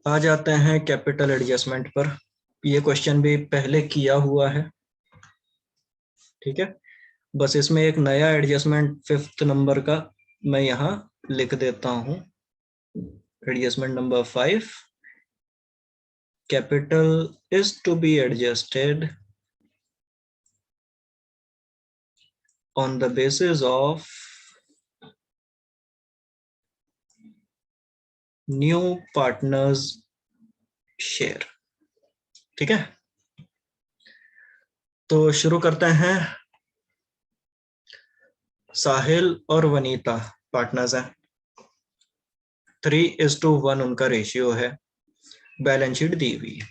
आ जाते हैं capital adjustment पर। ये क्वेश्चन भी पहले किया हुआ है, ठीक है। बस इसमें एक नया एडजस्टमेंट 5th नंबर का मैं यहाँ लिख देता हूँ। Adjustment number 5, capital is to be adjusted on the basis of new partners share। ठीक है, तो शुरू करते हैं। साहिल और वनीता पार्टनर्स हैं, 3:1 उनका रेशियो है। बैलेंस शीट दी हुई है।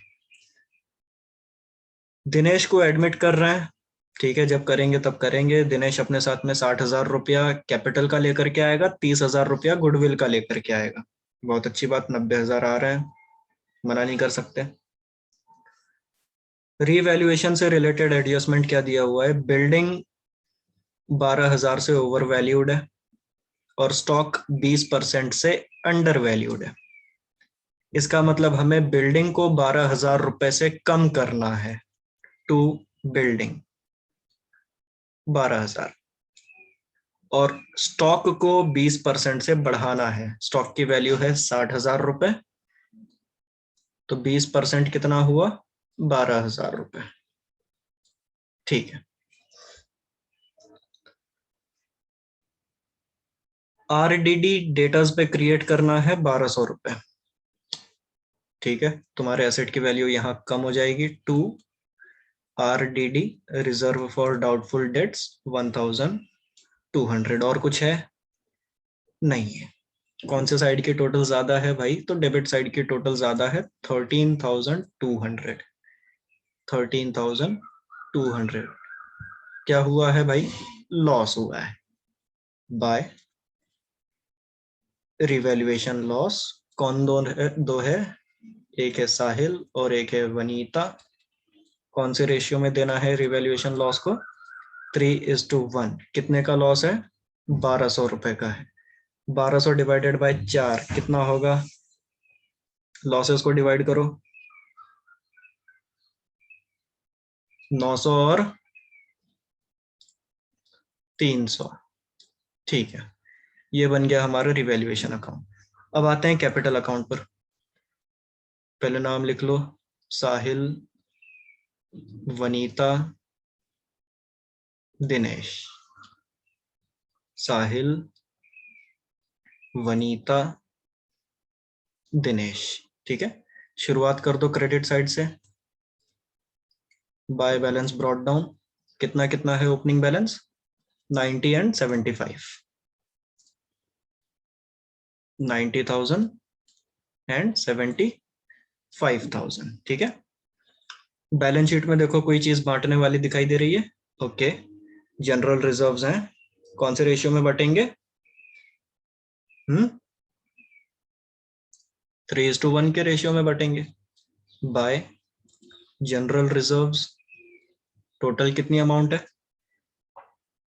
दिनेश को एडमिट कर रहे हैं, ठीक है। जब करेंगे तब करेंगे। दिनेश अपने साथ में 60,000 रुपया कैपिटल का लेकर के आएगा, 30,000 रुपया गुडविल का लेकर के आएगा। बहुत अच्छी बात, 90,000 आ रहे हैं, मना नहीं कर सकते। रीवैल्यूएशन से रिलेटेड एडजस्टमेंट क्या दिया हुआ है? बिल्डिंग 12,000 से ओवर वैल्यूड है और स्टॉक 20% से अंडर वैल्यूड है। इसका मतलब हमें बिल्डिंग को 12,000 रुपए से कम करना है। टू बिल्डिंग 12,000 और स्टॉक को 20% से बढ़ाना है। स्टॉक की वैल्यू है 60,000 रुपए, तो 20% कितना हुआ? 12,000 रुपए। ठीक है। आरडीडी डेटर्स पे क्रिएट करना है 1,200 रुपए। ठीक है, तुम्हारे एसेट की वैल्यू यहाँ कम हो जाएगी। To RDD reserve for doubtful debts 1,200। और कुछ है? नहीं है। कौन से साइड की टोटल ज्यादा है भाई? तो डेबिट साइड की टोटल ज्यादा है, 13,200। 13,200 क्या हुआ है भाई? लॉस हुआ है बाय रिवैल्यूएशन लॉस। कौन दो है? एक है साहिल और एक है वनीता। कौन से रेशियो में देना है रिवैल्यूएशन लॉस को? 3:1। कितने का लॉस है? 1,200 रुपए का है। 1,200 डिवाइडेड बाय 4 कितना होगा? लॉसेस को डिवाइड करो, 900 और 300। ठीक है, ये बन गया हमारा रिवैल्यूएशन अकाउंट। अब आते हैं कैपिटल अकाउंट पर। पहले नाम लिख लो, साहिल, वनीता, दिनेश। साहिल, वनीता, दिनेश। ठीक है, शुरुआत कर दो क्रेडिट साइड से। By balance brought down. कितना कितना है ओपनिंग बैलेंस? 90 एंड 75। 90,000 एंड 75,000। ठीक है, बैलेंस शीट में देखो कोई चीज बांटने वाली दिखाई दे रही है? ओके, जनरल रिजर्व्स हैं। कौन से रेशियो में बटेंगे? 3:1 के रेशियो में बटेंगे। बाय जनरल रिजर्व्स टोटल कितनी अमाउंट है?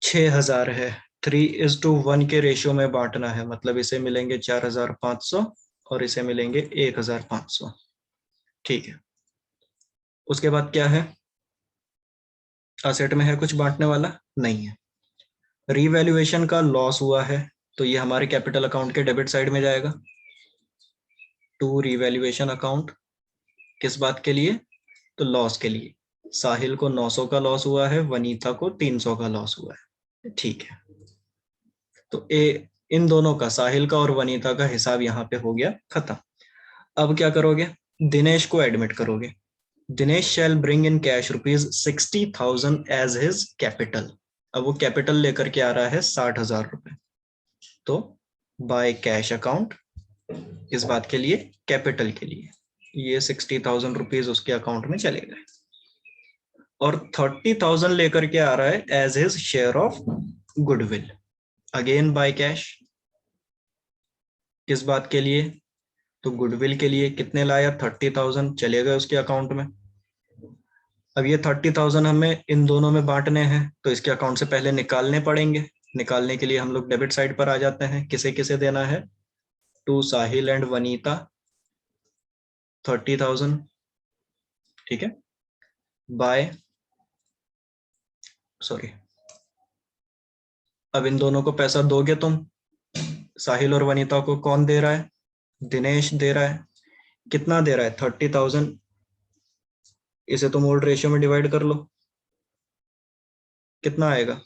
6,000 है। 3:1 के रेशियो में बांटना है, मतलब इसे मिलेंगे 4,500 और इसे मिलेंगे 1,500। ठीक है, उसके बाद क्या है? असेट में है कुछ बांटने वाला? नहीं है। रीवैल्यूएशन का लॉस हुआ है, तो ये हमारे कैपिटल अकाउंट के डेबिट साइड में जाएगा। टू रीवैल्यूएशन अकाउंट, किस बात के लिए? तो लॉस के लिए। साहिल को 900 का लॉस हुआ है, वनीता को 300 का लॉस हुआ है। ठीक है, तो इन दोनों का, साहिल का और वनीता का हिसाब यहाँ पे हो गया खत्म। अब क्या करोगे? दिनेश को एडमिट करोगे। Dinesh shall bring in cash ₹60,000 as his capital. अब वो कैपिटल लेकर के आ रहा है 60,000 रुपए, तो बाय कैश अकाउंट। इस बात के लिए, कैपिटल के लिए, ये 60,000 रुपीज उसके अकाउंट में चले गए। और 30,000 लेकर के आ रहा है as his share of goodwill, again by cash. किस बात के लिए? तो गुडविल के लिए। कितने लाया? 30,000 चले गए उसके अकाउंट में। अब ये 30,000 हमें इन दोनों में बांटने हैं, तो इसके अकाउंट से पहले निकालने पड़ेंगे। निकालने के लिए हम लोग डेबिट साइड पर आ जाते हैं। किसे किसे देना है? टू साहिल एंड वनीता 30,000, ठीक है, बाय, सॉरी, अब इन दोनों को पैसा दोगे तुम, साहिल और वनीता को कौन दे रहा है? दिनेश दे रहा है। कितना दे रहा है? 30,000। इसे तुम ओल्ड रेशियो में डिवाइड कर लो, कितना आएगा?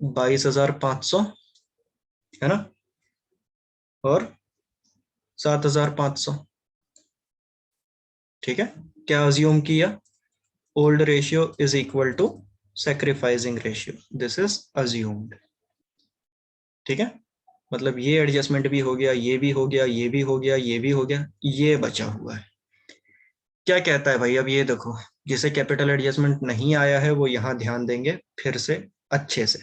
22,500, है ना, और 7,500, ठीक है। क्या अज्यूम किया? Old ratio is equal to sacrificing ratio, this is assumed, ठीक है। मतलब ये एडजस्टमेंट भी हो गया, ये भी हो गया, ये भी हो गया, ये भी हो गया, ये बचा हुआ है। क्या कहता है भाई? अब ये देखो, जिसे कैपिटल एडजस्टमेंट नहीं आया है वो यहां ध्यान देंगे फिर से अच्छे से।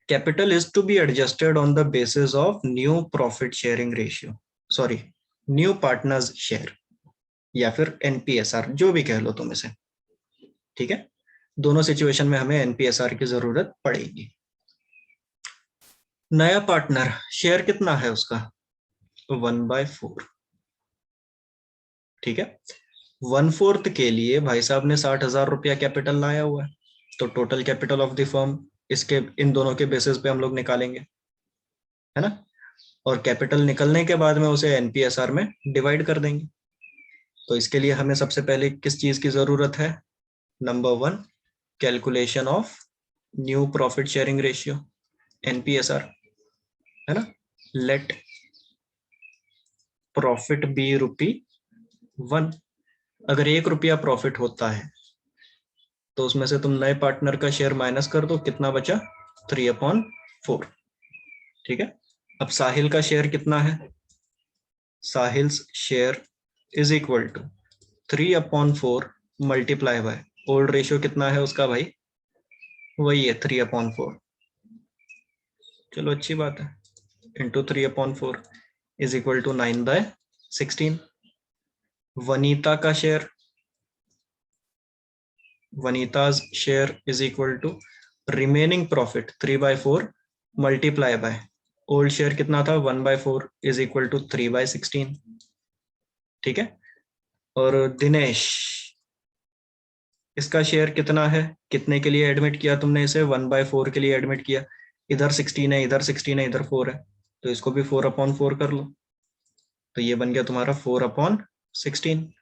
Capital is to be adjusted on the basis of new profit sharing ratio, sorry, new partners share, या फिर एनपीएसआर, जो भी कह लो तुम इसे, ठीक है। दोनों सिचुएशन में हमें एनपीएसआर की जरूरत पड़ेगी। नया पार्टनर शेयर कितना है उसका? 1/4, ठीक है। 1/4 के लिए भाई साहब ने 60,000 रुपया कैपिटल लाया हुआ है, तो total capital of the firm इसके इन दोनों के बेसिस पे हम लोग निकालेंगे, है ना। और कैपिटल निकलने के बाद में उसे एनपीएसआर में डिवाइड कर देंगे। तो इसके लिए हमें सबसे पहले किस चीज की जरूरत है? Number 1, calculation of new profit sharing ratio, NPSR, है ना। Let profit be ₹1। अगर 1 रुपया प्रॉफिट होता है तो उसमें से तुम नए पार्टनर का शेयर माइनस कर दो, कितना बचा? 3/4, ठीक है। अब साहिल का शेयर कितना है? Sahil share is equal to 3/4 multiply by old ratio कितना है उसका भाई? वही है 3/4, चलो अच्छी बात है, into 3/4 is equal to 9/16। Vanita का share, Vanita's share is equal to remaining profit 3/4 multiply by old share कितना था? 1/4 इज इक्वल टू 3/16, ठीक है। और दिनेश, इसका शेयर कितना है? कितने के लिए एडमिट किया तुमने इसे? 1/4 के लिए एडमिट किया। इधर 16 है, इधर 16 है, इधर 4 है, तो इसको भी 4/4 कर लो, तो ये बन गया तुम्हारा 4/16।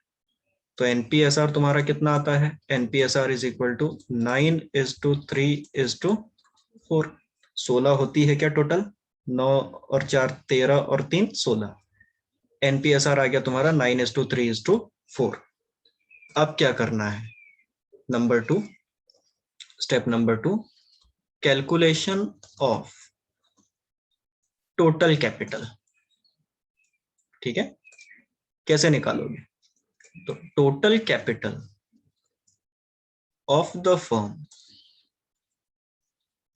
तो एनपीएसआर तुम्हारा कितना आता है? एनपीएसआर इज इक्वल टू 9:3:4। 16 होती है क्या टोटल? 9 और 4 13 और 3 16। एनपीएसआर आ गया तुम्हारा 9:3:4। अब क्या करना है? Number 2, step number 2, calculation of total capital, ठीक है। कैसे निकालोगे? तो total capital of the firm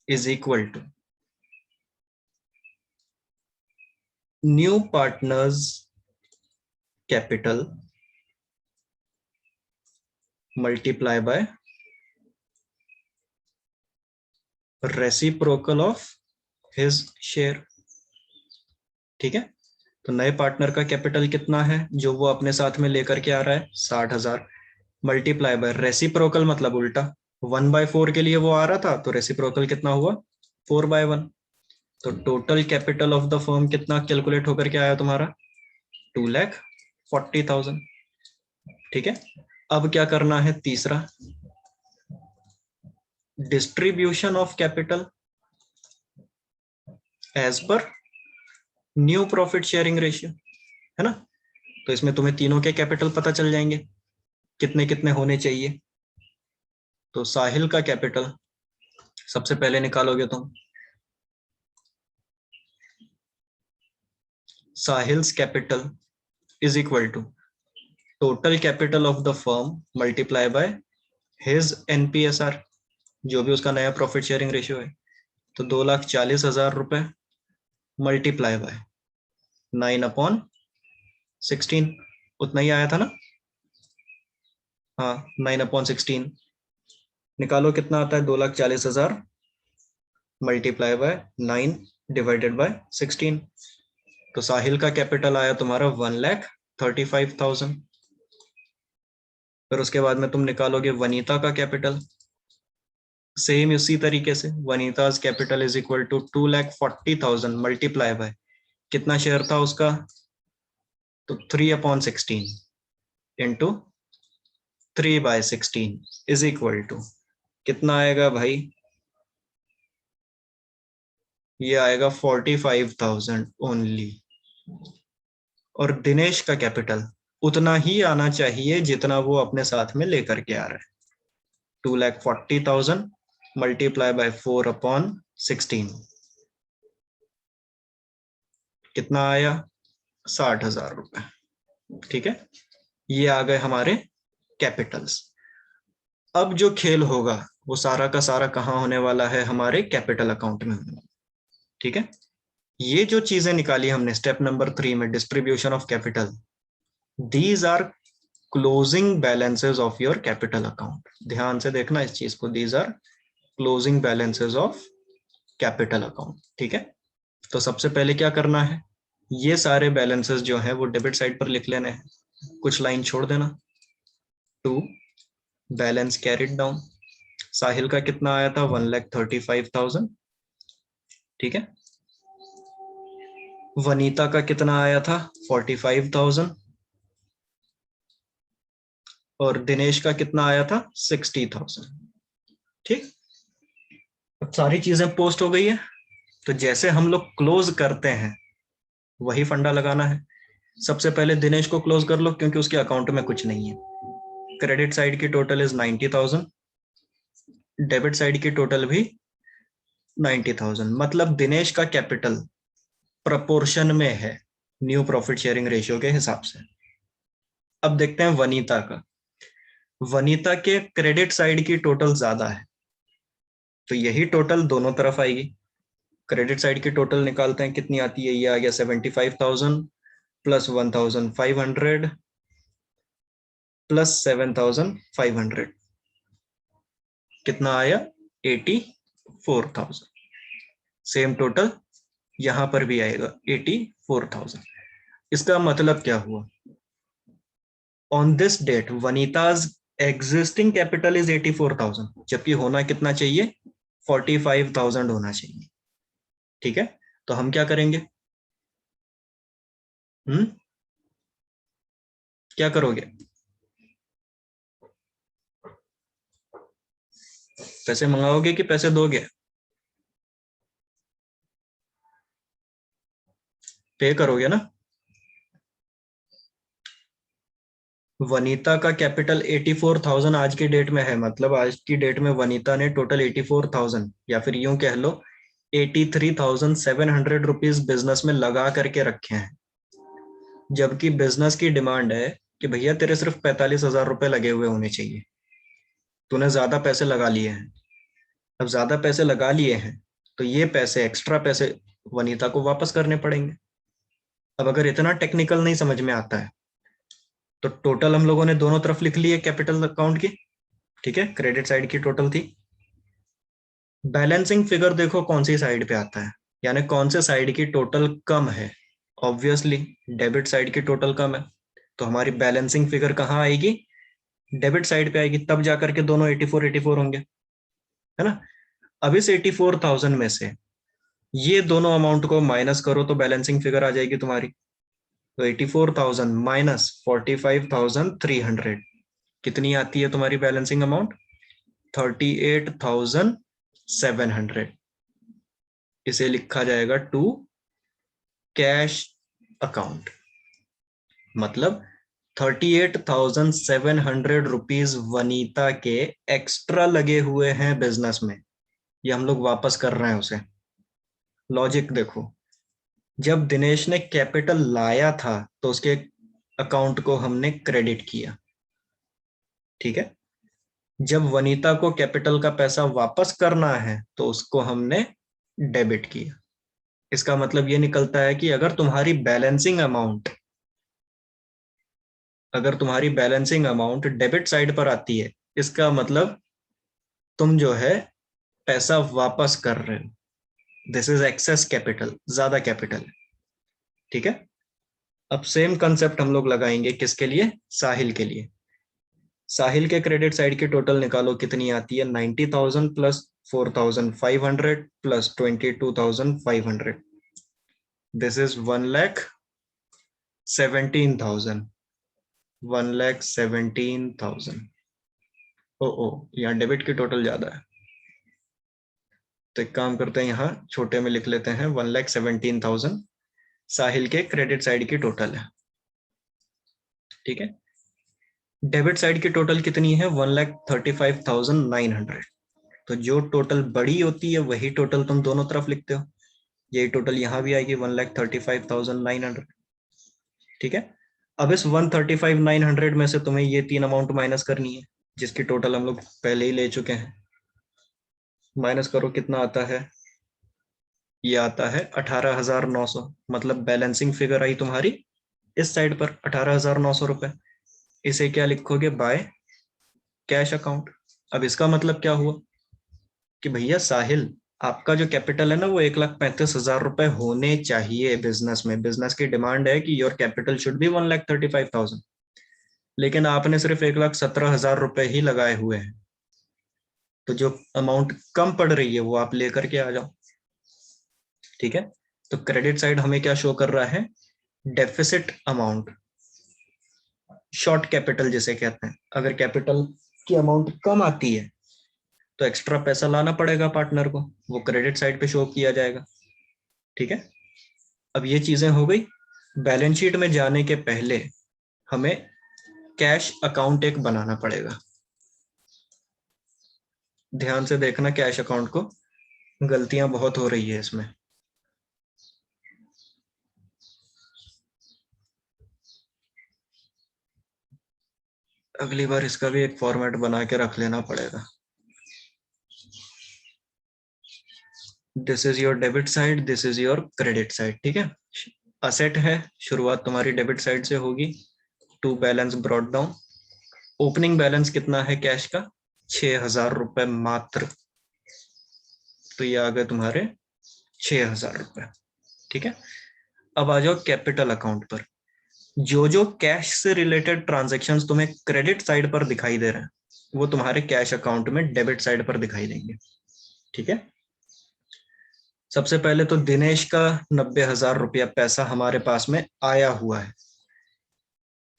is equal to new partners capital multiply by reciprocal of his share, ठीक है। तो नए पार्टनर का कैपिटल कितना है जो वो अपने साथ में लेकर के आ रहा है? 60,000 मल्टीप्लाई बाय रेसिप्रोकल, मतलब उल्टा, 1/4 के लिए वो आ रहा था तो रेसिप्रोकल कितना हुआ? 4/1। तो total capital of the firm कितना कैलकुलेट होकर के आया तुम्हारा? 2,40,000, ठीक है। अब क्या करना है? तीसरा, distribution of capital as per new profit sharing ratio, है ना। तो इसमें तुम्हें तीनों के कैपिटल पता चल जाएंगे कितने कितने होने चाहिए। तो साहिल का कैपिटल सबसे पहले निकालोगे तुम, Sahil's capital is equal to total capital of the firm multiply by his NPSR, जो भी उसका नया प्रॉफिट शेयरिंग रेशियो है। तो 2,40,000 रुपए मल्टीप्लाई बाय 9/16, उतना ही आया था ना? हाँ, 9/16 निकालो, कितना आता है? 2,40,000 मल्टीप्लाई बाय 9 डिवाइडेड बाय 16। तो साहिल का कैपिटल आया तुम्हारा 35,000। फिर उसके बाद में तुम निकालोगे वनीता का कैपिटल, सेम उसी तरीके से Vanita's capital is equal to 2,40,000 multiply by कितना शेयर था उसका, तो 3/16 इंटू 3/16 इज इक्वल टू कितना आएगा भाई, ये आएगा 45,000 ओनली। और दिनेश का कैपिटल उतना ही आना चाहिए जितना वो अपने साथ में लेकर के आ रहा है, 2,40,000 मल्टीप्लाई बाय 4/16 कितना आया, 60,000 रुपए। ठीक है, ये आ गए हमारे कैपिटल्स। अब जो खेल होगा वो सारा का सारा कहाँ होने वाला है, हमारे कैपिटल अकाउंट में होने वाला। ठीक है, ये जो चीजें निकाली हमने स्टेप नंबर 3 में, distribution of capital, these are closing balances of your capital account. ध्यान से देखना इस चीज को, these are closing balances of capital account. ठीक है, तो सबसे पहले क्या करना है, ये सारे बैलेंसेस जो है वो डेबिट साइड पर लिख लेने हैं, कुछ लाइन छोड़ देना। टू बैलेंस कैरिड डाउन, साहिल का कितना आया था, 1,35,000। ठीक है, वनीता का कितना आया था, 45,000। और दिनेश का कितना आया था, 60,000। ठीक, अब सारी चीजें पोस्ट हो गई है, तो जैसे हम लोग क्लोज करते हैं वही फंडा लगाना है। सबसे पहले दिनेश को क्लोज कर लो क्योंकि उसके अकाउंट में कुछ नहीं है। क्रेडिट साइड की टोटल इज 90,000, डेबिट साइड की टोटल भी 90,000, मतलब दिनेश का कैपिटल प्रपोर्शन में है न्यू प्रॉफिट शेयरिंग रेशियो के हिसाब से। अब देखते हैं वनीता का, वनीता के क्रेडिट साइड की टोटल ज्यादा है, तो यही टोटल दोनों तरफ आएगी। क्रेडिट साइड की टोटल निकालते हैं, कितनी आती है, ये आ गया 75,000 प्लस 1,500 प्लस 7,500 कितना आया, 84,000। सेम टोटल यहां पर भी आएगा 84,000। इसका मतलब क्या हुआ, on this date Vanita's existing capital is 84,000, जबकि होना कितना चाहिए, 45,000 होना चाहिए। ठीक है, तो हम क्या करेंगे, क्या करोगे, पैसे मंगाओगे कि पैसे दोगे, पे करोगे ना। वनीता का कैपिटल 84,000 आज की डेट में है, मतलब आज की डेट में वनीता ने टोटल 84,000 या फिर यूं कह लो 83,700 रुपीज बिजनेस में लगा करके रखे हैं, जबकि बिजनेस की डिमांड है कि भैया तेरे सिर्फ 45,000 रुपए लगे हुए होने चाहिए, तूने ज्यादा पैसे लगा लिए हैं। अब ज्यादा पैसे लगा लिए हैं तो ये पैसे, एक्स्ट्रा पैसे वनीता को वापस करने पड़ेंगे। अब अगर इतना टेक्निकल नहीं समझ में आता है तो टोटल हम लोगों ने दोनों तरफ लिख ली है कैपिटल अकाउंट की। ठीक है, क्रेडिट साइड की टोटल थी, बैलेंसिंग फिगर देखो कौन सी साइड पे आता है, यानी कौन से साइड की टोटल कम है, ऑब्वियसली डेबिट साइड की टोटल कम है, तो हमारी बैलेंसिंग फिगर कहाँ आएगी, डेबिट साइड पे आएगी, तब जाकर के दोनों 84 होंगे, है ना। अब इस 84,000 में से ये दोनों अमाउंट को माइनस करो तो बैलेंसिंग फिगर आ जाएगी तुम्हारी, तो 84,000 माइनस 45,300 कितनी आती है तुम्हारी बैलेंसिंग अमाउंट, 38,700। इसे लिखा जाएगा टू कैश अकाउंट, मतलब 38,700 रुपीज वनीता के एक्स्ट्रा लगे हुए हैं बिजनेस में, ये हम लोग वापस कर रहे हैं उसे। लॉजिक देखो, जब दिनेश ने कैपिटल लाया था तो उसके अकाउंट को हमने क्रेडिट किया, ठीक है, जब वनीता को कैपिटल का पैसा वापस करना है तो उसको हमने डेबिट किया। इसका मतलब ये निकलता है कि अगर तुम्हारी बैलेंसिंग अमाउंट डेबिट साइड पर आती है, इसका मतलब तुम जो है पैसा वापस कर रहे हो, दिस इज एक्सेस कैपिटल, ज्यादा कैपिटल। ठीक है, अब सेम कंसेप्ट हम लोग लगाएंगे किसके लिए, साहिल के लिए। साहिल के क्रेडिट साइड की टोटल निकालो कितनी आती है, 90,000 प्लस 4,500 प्लस 22,500, दिस इज 1,17,000, 1,17,000। ओ ओ, यहाँ डेबिट की टोटल ज्यादा है, तो एक काम करते हैं, यहाँ छोटे में लिख लेते हैं 1,17,000 साहिल के क्रेडिट साइड की टोटल है। ठीक है, डेबिट साइड की टोटल कितनी है, 1,35,900। तो जो टोटल बड़ी होती है वही टोटल तुम दोनों तरफ लिखते हो, यही टोटल यहाँ भी आएगी 1,35,900। ठीक है, अब इस 1,35,900 में से तुम्हें ये तीन अमाउंट माइनस करनी है, जिसकी टोटल हम लोग पहले ही ले चुके हैं। माइनस करो, कितना आता है, ये आता है 18,900, मतलब बैलेंसिंग फिगर आई तुम्हारी इस साइड पर 18,900 रुपए। इसे क्या लिखोगे, बाय कैश अकाउंट। अब इसका मतलब क्या हुआ कि भैया साहिल, आपका जो कैपिटल है ना वो 1,35,000 रुपए होने चाहिए बिजनेस में। बिजनेस की डिमांड है कि योर कैपिटल शुड बी 1,35,000, लेकिन आपने सिर्फ 1,17,000 रुपए ही लगाए हुए हैं। तो जो अमाउंट कम पड़ रही है वो आप लेकर के आ जाओ। ठीक है, तो क्रेडिट साइड हमें क्या शो कर रहा है, डेफिसिट अमाउंट, शॉर्ट कैपिटल जिसे कहते हैं। अगर कैपिटल की अमाउंट कम आती है तो एक्स्ट्रा पैसा लाना पड़ेगा पार्टनर को, वो क्रेडिट साइड पे शो किया जाएगा। ठीक है, अब ये चीजें हो गई। बैलेंस शीट में जाने के पहले हमें कैश अकाउंट एक बनाना पड़ेगा। ध्यान से देखना कैश अकाउंट को, गलतियां बहुत हो रही है इसमें। अगली बार इसका भी एक फॉर्मेट बना के रख लेना पड़ेगा। This is your debit side, this is your credit side. ठीक है, असेट है, शुरुआत तुम्हारी डेबिट साइड से होगी। To balance brought down, opening balance कितना है कैश का, 6,000 रुपए मात्र। तो ये आ गए तुम्हारे 6,000 रुपए। ठीक है, अब आ जाओ कैपिटल अकाउंट पर। जो जो कैश से रिलेटेड ट्रांजेक्शन्स तुम्हें क्रेडिट साइड पर दिखाई दे रहे हैं वो तुम्हारे कैश अकाउंट में डेबिट साइड पर दिखाई देंगे। ठीक है, सबसे पहले तो दिनेश का 90,000 रुपया पैसा हमारे पास में आया हुआ है।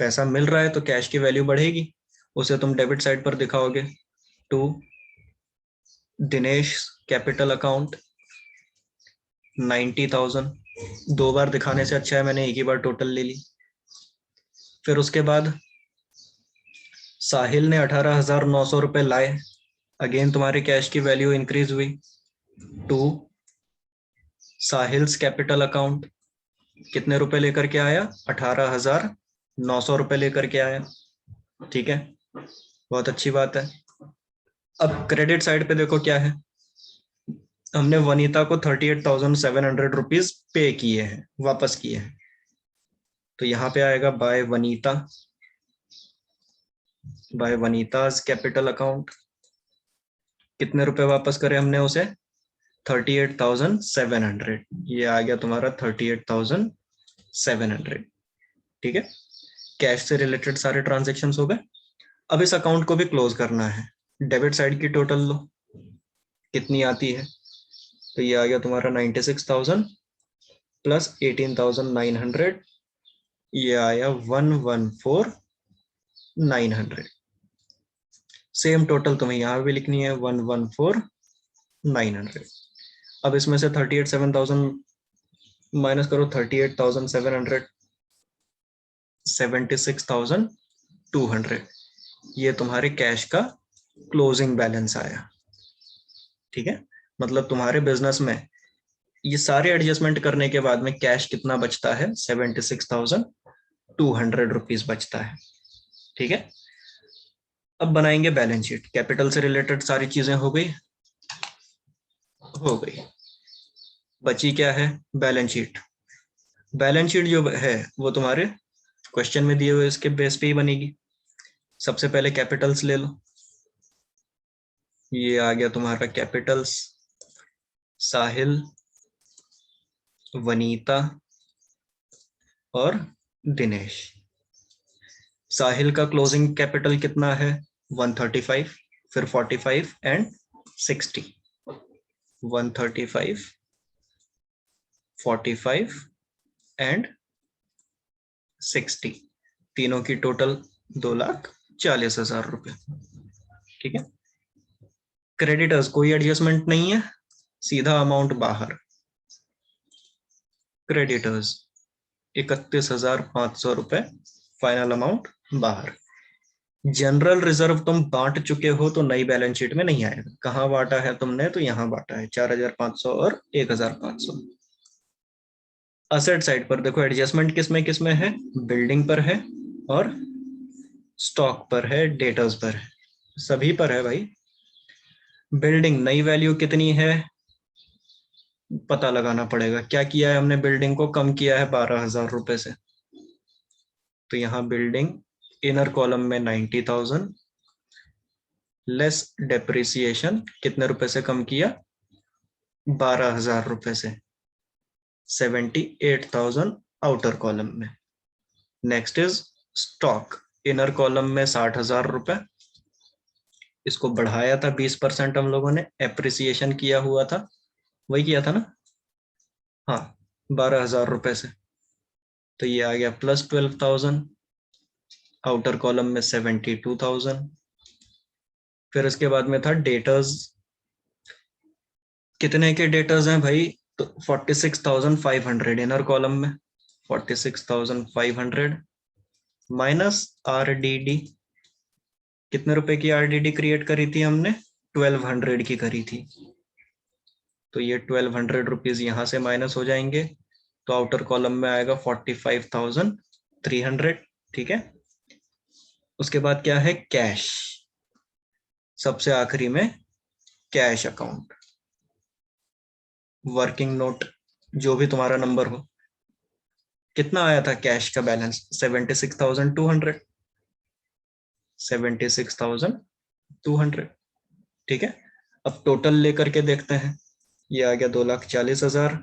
पैसा मिल रहा है तो कैश की वैल्यू बढ़ेगी, उसे तुम डेबिट साइड पर दिखाओगे। टू दिनेश कैपिटल अकाउंट 90,000, दो बार दिखाने से अच्छा है मैंने एक ही बार टोटल ले ली। फिर उसके बाद साहिल ने 18,900 रुपए लाए, अगेन तुम्हारे कैश की वैल्यू इंक्रीज हुई। टू साहिल्स कैपिटल अकाउंट कितने रुपए लेकर के आया, 18,900 रुपए लेकर के आया। ठीक है, बहुत अच्छी बात है। अब क्रेडिट साइड पे देखो क्या है, हमने वनीता को 38,700 रुपीज पे किए हैं, वापस किए हैं। तो यहाँ पे आएगा by Vanita, by Vanita's capital account. कितने रुपए वापस करे हमने उसे, 38,700। ये आ गया तुम्हारा 38,700। ठीक है, कैश से रिलेटेड सारे ट्रांजेक्शन हो गए। अब इस अकाउंट को भी क्लोज करना है। डेबिट साइड की टोटल लो कितनी आती है, तो ये आ गया तुम्हारा 96,000 प्लस 18,900, ये आया 114,900। सेम टोटल तुम्हें यहाँ भी लिखनी है 114,900। अब इसमें से 38,700 माइनस करो, 38,700, 76,200, ये तुम्हारे कैश का क्लोजिंग बैलेंस आया। ठीक है, मतलब तुम्हारे बिजनेस में ये सारे एडजस्टमेंट करने के बाद में कैश कितना बचता है, 76,200 रुपीज बचता है। ठीक है, अब बनाएंगे बैलेंस शीट। कैपिटल से रिलेटेड सारी चीजें हो गई, हो गई। बची क्या है, बैलेंस शीट। बैलेंस शीट जो है वो तुम्हारे क्वेश्चन में दिए हुए इसके बेस पे ही बनेगी। सबसे पहले कैपिटल्स ले लो, ये आ गया तुम्हारा कैपिटल्स, साहिल, वनीता और दिनेश। साहिल का क्लोजिंग कैपिटल कितना है? 135, फिर 45 एंड 60। 135, 45 एंड 60, तीनों की टोटल 2,40,000 रुपए। ठीक है। क्रेडिटर्स कोई एडजस्टमेंट नहीं है, सीधा अमाउंट बाहर। क्रेडिटर्स 31,500 रुपए, फाइनल अमाउंट बाहर। जनरल रिजर्व तुम बांट चुके हो तो नई बैलेंस शीट में नहीं आएगा। कहां बांटा है तुमने? तो यहां बांटा है, 4,500 और 1,500। असेट साइड पर देखो एडजस्टमेंट किसमें है? बिल्डिंग पर है और स्टॉक पर है, डेटर्स पर है, सभी पर है भाई। बिल्डिंग नई वैल्यू कितनी है पता लगाना पड़ेगा। क्या किया है हमने? बिल्डिंग को कम किया है 12,000 रुपए से। तो यहाँ बिल्डिंग इनर कॉलम में 90,000 लेस डेप्रिसिएशन कितने रुपए से कम किया? 12,000 रुपए से। 78,000 आउटर कॉलम में। Next is stock, inner column में 60,000 रुपए, इसको बढ़ाया था 20% हम लोगों ने, एप्रिसिएशन किया हुआ था, वही किया था ना? हाँ, 12,000 रुपए से। तो ये आ गया प्लस 12,000। आउटर कॉलम में 72,000। फिर इसके बाद में था डेटर्स। कितने के डेटर्स हैं भाई? तो 46,500 इनर कॉलम में, 46,500 माइनस आरडीडी। कितने रुपए की आरडीडी क्रिएट करी थी हमने? 1,200 की करी थी। तो ये 1,200 रुपीज यहां से माइनस हो जाएंगे, तो आउटर कॉलम में आएगा 45,300। ठीक है। उसके बाद क्या है? कैश। सबसे आखिरी में कैश अकाउंट, वर्किंग नोट, जो भी तुम्हारा नंबर हो। कितना आया था कैश का बैलेंस? 76,200। 76,200। ठीक है। अब टोटल लेकर के देखते हैं। ये आ गया 2,40,000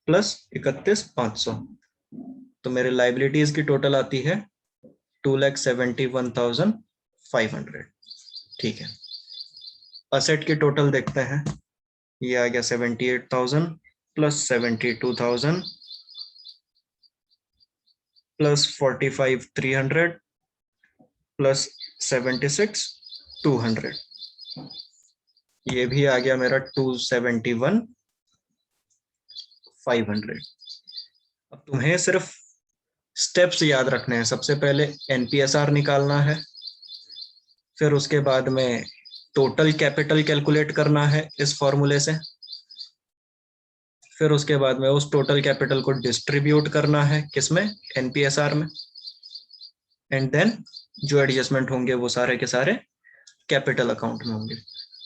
प्लस 31,500। तो मेरे लाइबिलिटीज की टोटल आती है 2,71,500। ठीक है। असेट की टोटल देखते हैं। ये आ गया 78,000 प्लस 72,000 प्लस 45,300 प्लस 76,200। ये भी आ गया मेरा 271,500। अब तुम्हें सिर्फ स्टेप्स याद रखने हैं। सबसे पहले एनपीएसआर निकालना है, फिर उसके बाद में टोटल कैपिटल कैलकुलेट करना है इस फॉर्मूले से, फिर उसके बाद में उस टोटल कैपिटल को डिस्ट्रीब्यूट करना है किसमें? एनपीएसआर में। एंड देन जो एडजस्टमेंट होंगे वो सारे के सारे कैपिटल अकाउंट में होंगे।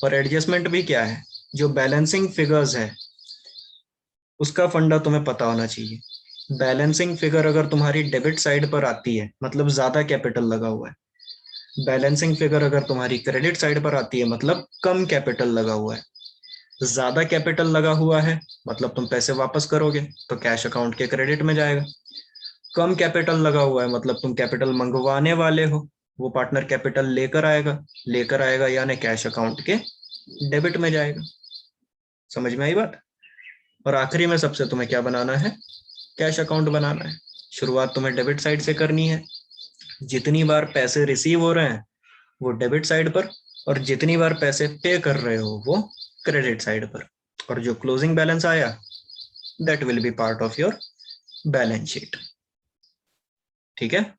और एडजस्टमेंट भी क्या है? जो बैलेंसिंग फिगर्स है उसका फंडा तुम्हें पता होना चाहिए। बैलेंसिंग फिगर अगर तुम्हारी डेबिट साइड पर आती है मतलब ज्यादा कैपिटल लगा हुआ है, बैलेंसिंग फिगर अगर तुम्हारी क्रेडिट साइड पर आती है मतलब कम कैपिटल लगा हुआ है। ज्यादा कैपिटल लगा हुआ है मतलब तुम पैसे वापस करोगे तो कैश अकाउंट के क्रेडिट में जाएगा। कम कैपिटल लगा हुआ है मतलब तुम कैपिटल मंगवाने वाले हो, वो पार्टनर कैपिटल लेकर आएगा यानी कैश अकाउंट के डेबिट में जाएगा। समझ में आई बात? और आखिरी में सबसे तुम्हें क्या बनाना है? कैश अकाउंट बनाना है। शुरुआत तुम्हें डेबिट साइड से करनी है। जितनी बार पैसे रिसीव हो रहे हैं वो डेबिट साइड पर, और जितनी बार पैसे पे कर रहे हो वो क्रेडिट साइड पर। और जो क्लोजिंग बैलेंस आया that will be part of your balance sheet. ठीक है।